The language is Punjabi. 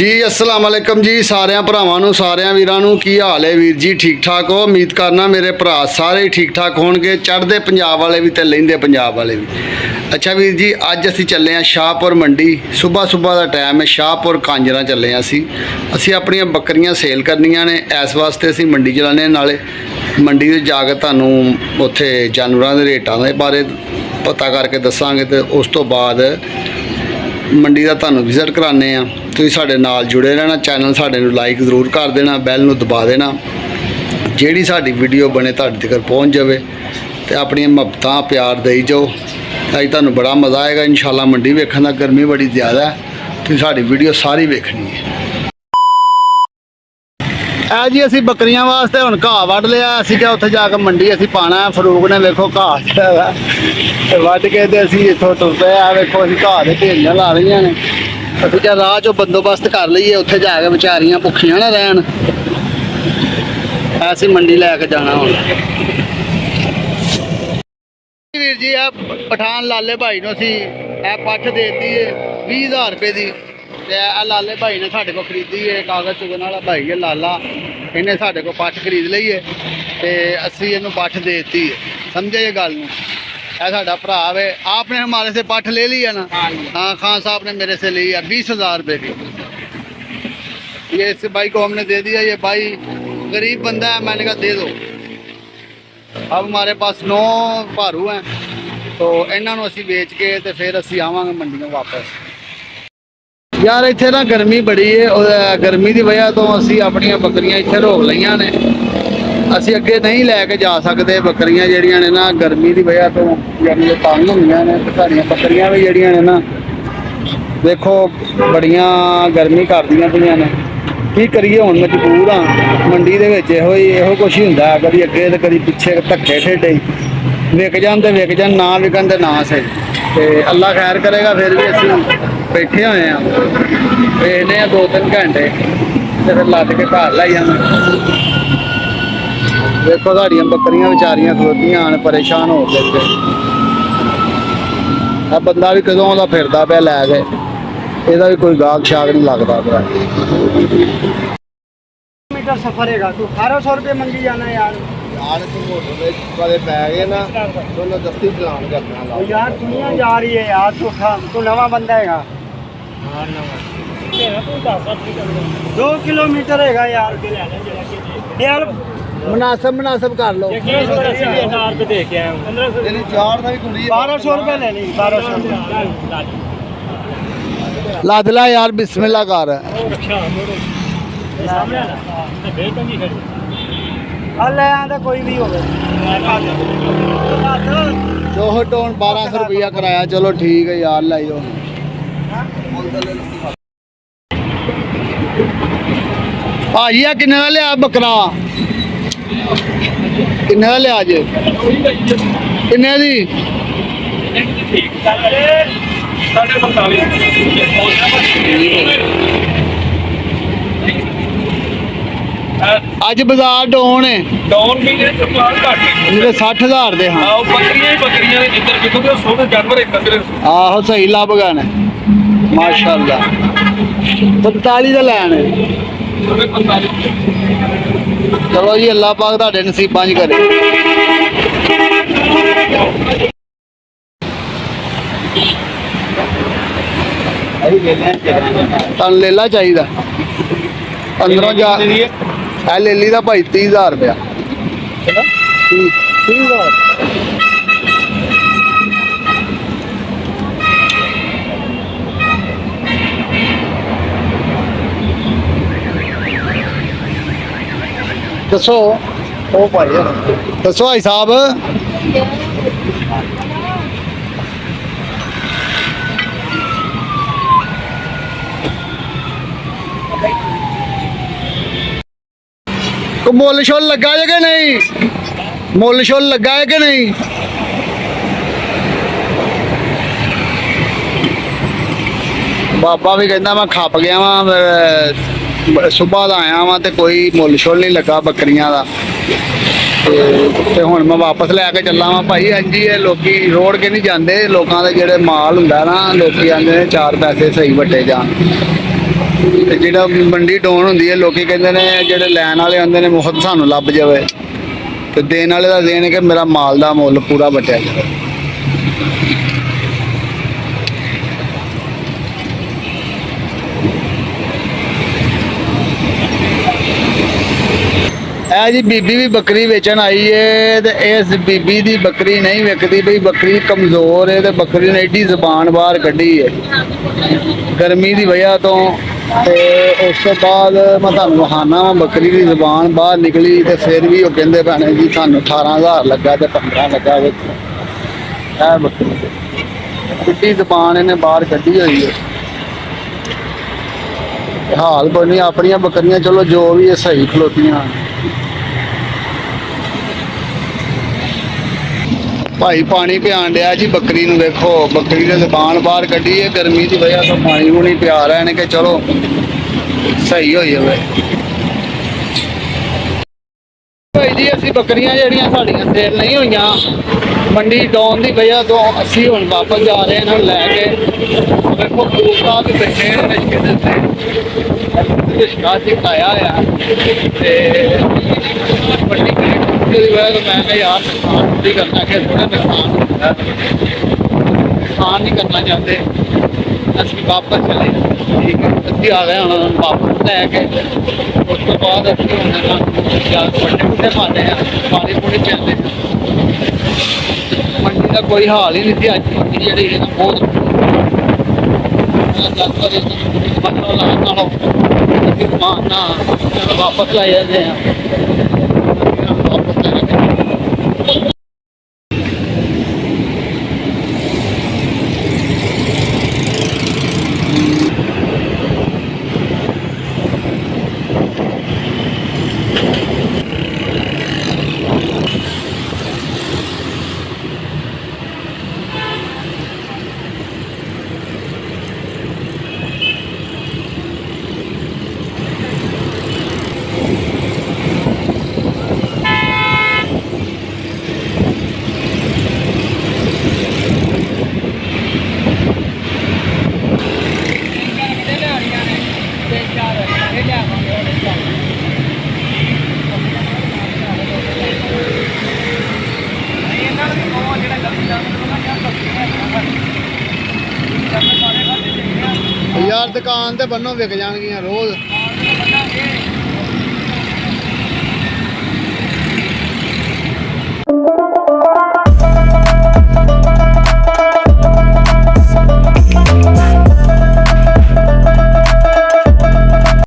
जी अस्सलाम वालेकुम जी सारिਆਂ ਭਰਾਵਾਂ ਨੂੰ ਸਾਰਿਆਂ ਵੀਰਾਂ ਨੂੰ ਕੀ ਹਾਲ ਹੈ ਵੀਰ ਜੀ ਠੀਕ ਠਾਕ ਹੋ ਉਮੀਦ ਕਰਨਾ ਮੇਰੇ ਭਰਾ ਸਾਰੇ ਠੀਕ ਠਾਕ ਹੋਣਗੇ ਚੜ੍ਹਦੇ ਪੰਜਾਬ ਵਾਲੇ ਵੀ ਤੇ ਲਹਿੰਦੇ ਪੰਜਾਬ ਵਾਲੇ ਵੀ ਅੱਛਾ ਵੀਰ ਜੀ ਅੱਜ ਅਸੀਂ ਚੱਲੇ ਆ ਸ਼ਾਹਪੁਰ ਮੰਡੀ ਸਵੇਰ ਦਾ ਟਾਈਮ ਹੈ ਸ਼ਾਹਪੁਰ ਕਾਂਜਰਾ ਚੱਲੇ ਆ ਅਸੀਂ ਆਪਣੀਆਂ ਬੱਕਰੀਆਂ ਸੇਲ ਕਰਨੀਆਂ ਨੇ ਇਸ ਵਾਸਤੇ ਅਸੀਂ ਮੰਡੀ ਚਲਾਣੇ ਨਾਲੇ ਮੰਡੀ ਤੇ ਜਾ ਕੇ ਤੁਹਾਨੂੰ ਉੱਥੇ ਜਾਨਵਰਾਂ ਦੇ ਰੇਟਾਂ ਦੇ ਬਾਰੇ ਪਤਾ ਕਰਕੇ ਦੱਸਾਂਗੇ ਤੇ ਉਸ ਤੋਂ ਬਾਅਦ ਮੰਡੀ ਦਾ ਤੁਹਾਨੂੰ ਵਿਜ਼ਿਟ ਕਰਾਣੇ ਆ ਤੁਸੀਂ ਸਾਡੇ ਨਾਲ ਜੁੜੇ ਰਹਿਣਾ ਚੈਨਲ ਸਾਡੇ ਨੂੰ ਲਾਈਕ ਜ਼ਰੂਰ ਕਰ ਦੇਣਾ ਬੈਲ ਨੂੰ ਦਬਾ ਦੇਣਾ ਜਿਹੜੀ ਸਾਡੀ ਵੀਡੀਓ ਬਣੇ ਤੁਹਾਡੇ ਤੱਕ ਪਹੁੰਚ ਜਾਵੇ ਤੇ ਆਪਣੀਆਂ ਮੁਹੱਬਤਾਂ ਪਿਆਰ ਦੇਈ ਜਾਓ ਅੱਜ ਤੁਹਾਨੂੰ ਬੜਾ ਮਜ਼ਾ ਆਏਗਾ ਇਨਸ਼ਾਅੱਲਾ ਮੰਡੀ ਵੇਖਣ ਦਾ ਗਰਮੀ ਬੜੀ ਜ਼ਿਆਦਾ ਹੈ ਤੁਸੀਂ ਸਾਡੀ ਵੀਡੀਓ ਸਾਰੀ ਵੇਖਣੀ ਹੈ ਆ ਜੀ ਅਸੀਂ ਬੱਕਰੀਆਂ ਵਾਸਤੇ ਹੁਣ ਘਾਹ ਵੱਢ ਲਿਆ ਅਸੀਂ ਕਿਹਾ ਉੱਥੇ ਜਾ ਕੇ ਮੰਡੀ ਅਸੀਂ ਪਾਣਾ ਫਰੂਕ ਨੇ ਵੇਖੋ ਘਾਹ ਜਿਹੜਾ ਤੇ ਵੱਢ ਕੇ ਤੇ ਅਸੀਂ ਇੱਥੋਂ ਤੁਰ ਪਏ ਆ ਵੇਖੋ ਅਸੀਂ ਘਾਹ ਦੇ ਢੇਰੀਆਂ ਲਾ ਰਹੀਆਂ ਨੇ ਅਸੀਂ ਕਿਹਾ ਰਾਹ 'ਚੋਂ ਬੰਦੋਬਸਤ ਕਰ ਲਈਏ ਉੱਥੇ ਜਾ ਕੇ ਵਿਚਾਰੀਆਂ ਭੁੱਖੀਆਂ ਨਾ ਰਹਿਣ ਅਸੀਂ ਮੰਡੀ ਲੈ ਕੇ ਜਾਣਾ ਹੁਣ ਵੀਰ ਜੀ ਆ ਪਠਾਨ ਲਾਲੇ ਭਾਈ ਨੂੰ ਅਸੀਂ ਇਹ ਪੱਠ ਦੇਤੀ ਹੈ 20,000 ਰੁਪਏ ਦੀ ਤੇ ਇਹ ਲਾਲੇ ਭਾਈ ਨੇ ਸਾਡੇ ਕੋਲ ਖਰੀਦੀ ਹੈ ਕਾਗਜ਼ ਚੁਗਣ ਵਾਲਾ ਭਾਈ ਹੈ ਲਾਲਾ ਇਹਨੇ ਸਾਡੇ ਕੋਲ ਪੱਠ ਖਰੀਦ ਲਈ ਹੈ ਤੇ ਅਸੀਂ ਇਹਨੂੰ ਪੱਠ ਦੇ ਦਿੱਤੀ ਹੈ समझे ये गल है साडा भरा है आपने हमारे से पट्ठ ले ली है ना हाँ खान साहब ने मेरे से ली है 20,000 रुपये की ये इस भाई को हमने दे दिया ये भाई गरीब बंदा है मैंने कहा दे दो अब हमारे पास 9 भारू हैं तो इन्हों असी बेच के तो फिर असी आवांगे मंडियों वापस यार इत्थे ना गर्मी बड़ी है गर्मी की वजह तो असी अपनी बकरियां इत्थे रोक लईयां ने ਅਸੀਂ ਅੱਗੇ ਨਹੀਂ ਲੈ ਕੇ ਜਾ ਸਕਦੇ ਬੱਕਰੀਆਂ ਜਿਹੜੀਆਂ ਨੇ ਨਾ ਗਰਮੀ ਦੀ ਵਜ੍ਹਾ ਤੋਂ ਜਿਹੜੀਆਂ ਤੰਗ ਹੁੰਦੀਆਂ ਨੇ ਤੇ ਸਾਡੀਆਂ ਬੱਕਰੀਆਂ ਵੀ ਜਿਹੜੀਆਂ ਨੇ ਨਾ ਦੇਖੋ ਬੜੀਆਂ ਗਰਮੀ ਕਰਦੀਆਂ ਪਈਆਂ ਨੇ ਕੀ ਕਰੀਏ ਹੁਣ ਮਜਬੂਰ ਆ ਮੰਡੀ ਦੇ ਵਿੱਚ ਇਹੋ ਕੁਛ ਹੀ ਹੁੰਦਾ ਕਦੀ ਅੱਗੇ ਤੇ ਕਦੀ ਪਿੱਛੇ ਧੱਕੇ ਠੇਡੇ ਵਿਕ ਜਾਣ ਨਾ ਵਿਕਣ ਤੇ ਨਾ ਸਹੀ ਤੇ ਅੱਲਾ ਖੈਰ ਕਰੇਗਾ ਫਿਰ ਵੀ ਅਸੀਂ ਬੈਠੇ ਹੋਏ ਆ ਵੇਖਦੇ ਆ 2-3 ਘੰਟੇ ਤੇ ਫਿਰ ਲੱਦ ਕੇ ਘਰ ਲੈ ਜਾਂਦੇ देखो साड़ियां बकरियां बेचारियां खलोतियां आन परेशान हो गए बंदा भी कदों का फिरदा पे लै गए ਇਹਦਾ भी कोई गाहक शाग नहीं लगता पिया मीटर सफर है तू 1800 रुपये मंगी जाना यार यार तू मोटर में वाले पै गए ना दोनों दस्ती चलान करना यार दुनिया जा रही है यार तू नवा बंदा हैगा हां नवा 2 किलोमीटर हैगा यार मुनासिब कर लो 1200 रुपये ले ली 1200 लादला यार बिस्मिल्लाह कर कोई भी हो जो टोन 1200 रुपया कराया चलो ठीक है यार लाई जाओ भाजी आ किन्ने का लिया बकरा किन्ने का लिया जे किन्ने दी अज बाजार डाउन है डाउन भी है सप्लाई घट है ਜਿਹੜੇ 60,000 ਦੇ ਹਾਂ ਆਹ ਬੱਕਰੀਆਂ ਹੀ ਬੱਕਰੀਆਂ ਨੇ ਜਿੱਧਰ ਜਿੱਥੋਂ ਦੇ ਸੋਹਣੇ ਜਾਨਵਰ ਇੱਕ ਅੰਦਰ ਆਹੋ ਸਹੀ ਲੱਭ ਗਏ ਨੇ ਮਾਸ਼ਾਅੱਲਾ 45 ਦਾ ਲੈਣ ਹੈ ਚਲੋ ਜੀ ਅੱਲਾਹ ਪਾਕ ਤੁਹਾਡੇ ਨਸੀਬਾਂ 'ਚ ਕਰੇ ਤੁਹਾਨੂੰ ਲੇਲਾ ਚਾਹੀਦਾ 15 ਜਾ ਇਹ ਲੇਲੀ ਦਾ ਭਾਈ 30,000 ਰੁਪਇਆ 30,000 दसो ओ भाई दसो भाई साहब को मुल शुल लगा है कि नहीं मुल शुल लगा है कि नहीं बाबा भी कहता मैं खप गया वा सुबह का आया वा तो कोई मुल शुल नहीं लगा बकरियां का ਤੇ ਹੁਣ ਮੈਂ ਵਾਪਸ ਲੈ ਕੇ ਚੱਲਾਂ ਵਾਂ ਭਾਈ। ਹਾਂਜੀ ਇਹ ਲੋਕੀ ਰੋੜ ਕੇ ਨਹੀਂ ਜਾਂਦੇ, ਲੋਕਾਂ ਦੇ ਜਿਹੜੇ ਮਾਲ ਹੁੰਦਾ ਨਾ ਲੋਕੀ ਆਂਦੇ ਨੇ 4 ਪੈਸੇ ਸਹੀ ਵੱਟੇ ਜਾਣ। ਤੇ ਜਿਹੜਾ ਮੰਡੀ ਡਾਊਨ ਹੁੰਦੀ ਹੈ ਲੋਕੀ ਕਹਿੰਦੇ ਨੇ ਜਿਹੜੇ ਲੈਣ ਵਾਲੇ ਹੁੰਦੇ ਨੇ ਮੁਫਤ ਸਾਨੂੰ ਲੱਭ ਜਾਵੇ ਤੇ ਦੇਣ ਵਾਲੇ ਦਾ ਦੇਣ ਕਿ ਮੇਰਾ ਮਾਲ ਦਾ ਮੁੱਲ ਪੂਰਾ ਬਚਿਆ ਜਾਵੇ। ਇਹ ਜੀ ਬੀਬੀ ਵੀ ਬੱਕਰੀ ਵੇਚਣ ਆਈ ਏ ਤੇ ਇਸ ਬੀਬੀ ਦੀ ਬੱਕਰੀ ਨਹੀਂ ਵਿਕਦੀ ਬਈ, ਬੱਕਰੀ ਕਮਜ਼ੋਰ ਏ ਤੇ ਬੱਕਰੀ ਨੇ ਏਡੀ ਜ਼ਬਾਨ ਬਾਹਰ ਕੱਢੀ ਏ ਗਰਮੀ ਦੀ ਵਜ੍ਹਾ ਤੋਂ। ਤੇ ਉਸ ਤੋਂ ਬਾਅਦ ਮੈਂ ਤੁਹਾਨੂੰ ਵਿਖਾਉਣਾ ਵਾ ਬੱਕਰੀ ਦੀ ਜ਼ਬਾਨ ਬਾਹਰ ਨਿਕਲੀ ਤੇ ਫਿਰ ਵੀ ਉਹ ਕਹਿੰਦੇ ਭੈਣੇ ਜੀ ਸਾਨੂੰ 18,000 ਲੱਗਾ ਤੇ 15 ਲੱਗਾ ਵਿੱਚ। ਇਹ ਬੱਕਰੀ ਕਿੱਡੀ ਜ਼ਬਾਨ ਇਹਨੇ ਬਾਹਰ ਕੱਢੀ ਹੋਈ ਏ। ਹਾਲ ਕੋਈ ਨਹੀਂ, ਆਪਣੀਆਂ ਬੱਕਰੀਆਂ ਚਲੋ ਜੋ ਵੀ ਇਹ ਸਹੀ ਖਲੋਤੀਆਂ। ਭਾਈ ਪਾਣੀ ਪਿਆਣ ਡਿਆ ਜੀ ਬੱਕਰੀ ਨੂੰ, ਵੇਖੋ ਬੱਕਰੀ ਨੇ ਜ਼ਬਾਨ ਬਾਹਰ ਕੱਢੀ ਹੈ ਗਰਮੀ ਦੀ ਵਜ੍ਹਾ ਤੋਂ, ਪਾਣੀ ਹੁਣੀ ਪਿਆ ਰਹੇ ਨੇ ਕਿ ਚਲੋ ਸਹੀ ਹੋਈ ਜਾਵੇ। ਭਾਈ ਜੀ ਅਸੀਂ ਬੱਕਰੀਆਂ ਜਿਹੜੀਆਂ ਸਾਡੀਆਂ ਸੇਲ ਨਹੀਂ ਹੋਈਆਂ ਮੰਡੀ ਡਾਊਨ ਦੀ ਵਜ੍ਹਾ ਤੋਂ, ਅਸੀਂ ਹੁਣ ਵਾਪਸ ਜਾ ਰਹੇ ਇਹਨਾਂ ਨੂੰ ਲੈ ਕੇ। ਵੇਖੋ ਪੂਰਾ ਵੀ ਬੈਠੇ ਨੇ ਰਿਸ਼ਕੇ ਦੇ ਉੱਤੇ, ਰਿਸ਼ਕਾ ਸਿਖਾਇਆ ਆ ਤੇ ਮੰਡੀ ਦੀ ਵਜ੍ਹਾ ਤੋਂ ਮੈਂ ਕਿਹਾ ਯਾਰ ਨੁਕਸਾਨ ਨਹੀਂ ਕਰਨਾ, ਕਿ ਥੋੜਾ ਨੁਕਸਾਨ ਹੁੰਦਾ, ਨੁਕਸਾਨ ਨਹੀਂ ਕਰਨਾ ਚਾਹੁੰਦੇ, ਅਸੀਂ ਵਾਪਸ ਚਲੇ ਜਾਂਦੇ। ਠੀਕ ਹੈ, ਅਸੀਂ ਆ ਗਏ ਹੁਣ ਵਾਪਸ ਲੈ ਕੇ। ਉਸ ਤੋਂ ਬਾਅਦ ਅਸੀਂ ਵੱਡੇ ਬੁੱਢੇ ਪਾਉਂਦੇ ਹਾਂ, ਪਾਣੀ ਪੂਣੀ ਚੱਲਦੇ। ਮੰਡੀ ਦਾ ਕੋਈ ਹਾਲ ਹੀ ਨਹੀਂ ਸੀ ਅੱਜ। ਮੰਡੀ ਜਿਹੜੀ ਹੈ ਨਾ ਬਹੁਤ ਮਤਲਬ ਲਾਉਣ ਨਾਲੋਂ ਅਸੀਂ ਸਮਾਨ ਨਾ ਵਾਪਸ ਲੈ ਜਾਂਦੇ ਹਾਂ। ਵਾਪਸ ਲੈ ਜਾਂਦੇ ਯਾਰ ਦੁਕਾਨ ਤੇ ਬੰਨੋ ਵਿਕ ਜਾਣਗੀਆਂ ਰੋਜ਼।